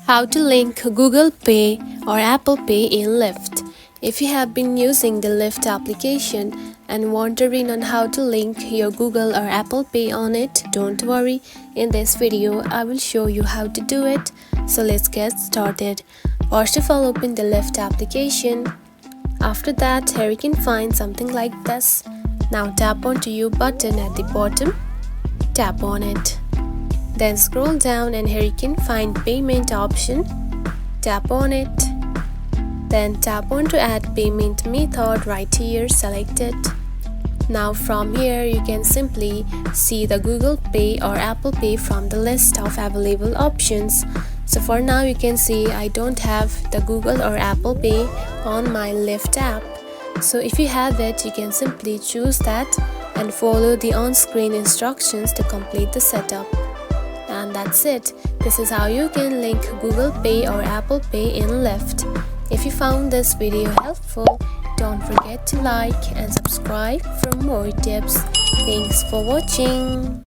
How to link Google Pay or Apple Pay in Lyft. If you have been using the Lyft application and wondering on how to link your Google or Apple Pay on it, don't worry. In this video, I will show you how to do it. So let's get started. First of all, open the Lyft application. After that, here you can find something like this. Now tap onto your button at the bottom. Tap on it. Then scroll down and here you can find payment option. Tap on it. Then tap on to add payment method right here, select it. Now from here you can simply see the Google Pay or Apple Pay from the list of available options. So for now you can see I don't have the Google or Apple Pay on my Lyft app. So if you have it, you can simply choose that and follow the on-screen instructions to complete the setup. And that's it. This is how you can link Google Pay or Apple Pay in Lyft. If you found this video helpful, don't forget to like and subscribe for more tips. Thanks for watching.